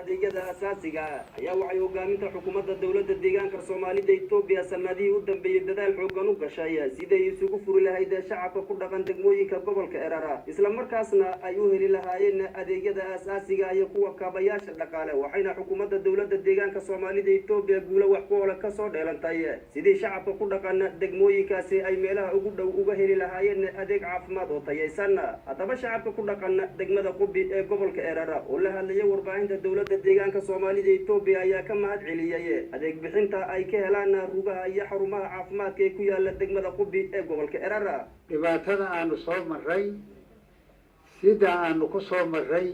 adeegyada asaasiga ayaa waxay hogaaminta xukuumadda dawladda deegaanka Soomaalida Itoobiya sanadihii u dambeeyay dadaal xooggan u gashay sidii isugu furi lahayd shacabka ku dhaqan degmooyinka gobolka Erara isla markaasna ay u heli lahaayeen adeegyada asaasiga iyo kuwa kaabayaasha dhaqaale waxayna xukuumadda dawladda deegaanka Soomaalida Itoobiya guulo wax ku ool ka soo dheelantay sidii shacabka ku dhaqan degmooyinkaasi ay meelaha ugu dhow uga heli lahaayeen adeeg caafimaad oo tayaysan hadaba shacabka ku dhaqan degmada Qubi ee gobolka Erara oo la hadlayay warbaahinta dawladda deegaanka Soomaalida Itoobiya ayaa ka mahad celiyay adeeg bixinta ay ka helaan rugaha iyo xarumaha caafimaadka ee ku yaala degmada Qubi ee gobolka Erara dhibaatada aanu soo maray sida aanu ku soo maray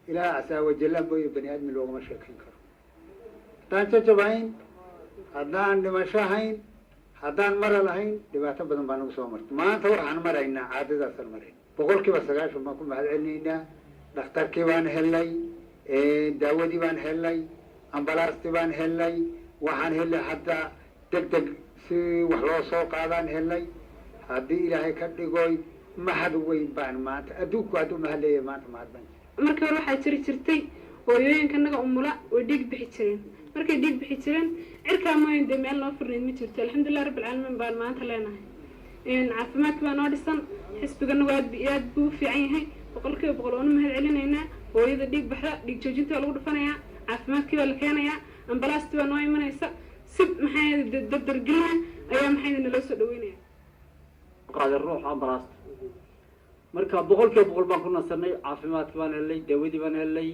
ilaa asaa wajalla booy bani aadmi loogama sheekin karo taanto jabayn haddaan dhimashahayn haddaan mara lahayn dhibaato badan baan ugu soo martay maanta waxaan maraynaa caadadaas maray boqolkiiba 90 baan ku mahad celinaynaa dhakhtarkii baan helay daawadii baan helay ambalaastii baan helay waxaan helay hadda degdeg si wax loo soo qaadaan helay haddii ilaahay ka dhigoy mahad weyn baan maanta adduunku hadduu mahaleeyay maanta mahad baan marka hore waxaa jiri jirtay hooyooyinkanaga umula way dhiig bixi jireen markay dhiig bixi jireen cirkaa mooyin dee meel noo furnayd ma jirto alxamdulilah rabbil caalamiin baan maanta leenahay caafimaadka baa noo dhisan xisbigana waa aad buu u fiican yahay boqolkiiba boqol waanu mahad celinaynaa hooyada dhiig baxda dhiig joojinta waa lagu dhufanayaa caafimaadkii baa la keenayaa ambalaastii baa noo imanaysa si maxay dardargelina ayaa maxay naloo soo dhaweynaya qaaday ruux ambalaasta marka boqolkiiba boqol baan ku nasanay caafimaadkii baan helay daawadii baan helay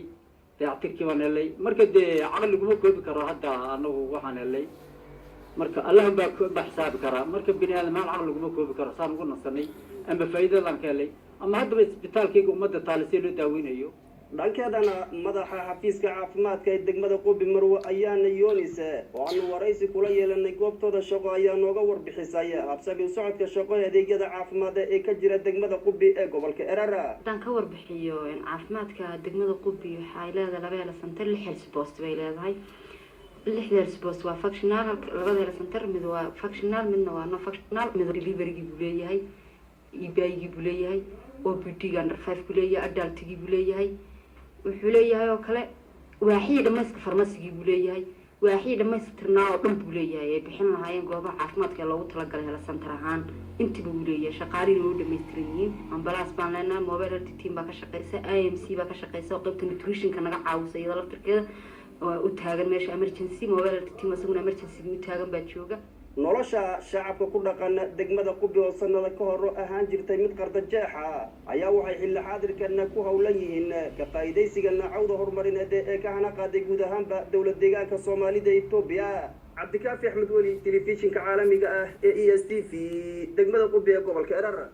dayactirkii baan helay marka dee caqliguma koobi karo hadda anagu waxaan helay marka allah baa xisaabi karaa marka bini aadam caqliguma koobi karo saan ugu nasanay ama faa'iidadaan ka helay ama haddaba isbitaalkayga ummadda taalisay loo daaweynayo dhankeedana madaxa xafiiska caafimaadka ee degmada Qubi Marwo ayaana Yoonis oo aanu waraysi kula yeelanay goobtooda shaqo ayaa nooga warbixisay habsami u socodka shaqo adeegyada caafimaad ee ka jira degmada Qubi ee gobolka Erara dan ka warbixiyo in caafimaadka degmada Qubi waxay leedahay laba hel center lix health post bay leedahay lix health post waa functional labada hel center mid waa functional midna waa no functional mid delivery buu leeyahay EBI buu leeyahay OPD under 5 buu leeyahay adult buu leeyahay wuxuu leeyahay oo kale waaxii dhamayska farmasiga buu leeyahay waaxii dhamaystirnaa oo dhan buu leeyahay ay bixin lahaayeen goobaha caafimaadka loogu talagalay hela center ahaan intii buu leeyahay shaqaalihiin oo dhameystiran yihiin ambalaas baan leenahay mobile health team baa ka shaqeysa IMC baa ka shaqeysa qaybta nutrition-ka naga caawisa iyada laftirkeeda oo u taagan meesha emergency mobile health team asaguna emergency u taagan baa jooga nolosha shacabka ku dhaqan degmada Qubi oo sanada ka hor ahaan jirtay mid qardajeexa ayaa waxay xilli xaadirkan ku hawlan yihiin ka faa'iideysiga nacawda horumarineed ee ka hana qaaday guud ahaanba dawladda deegaanka Soomaalida Itoobiya Cabdikaafi Axmed Wali telefishinka caalamiga ah ee ESTV degmada Qubi ee gobolka Erara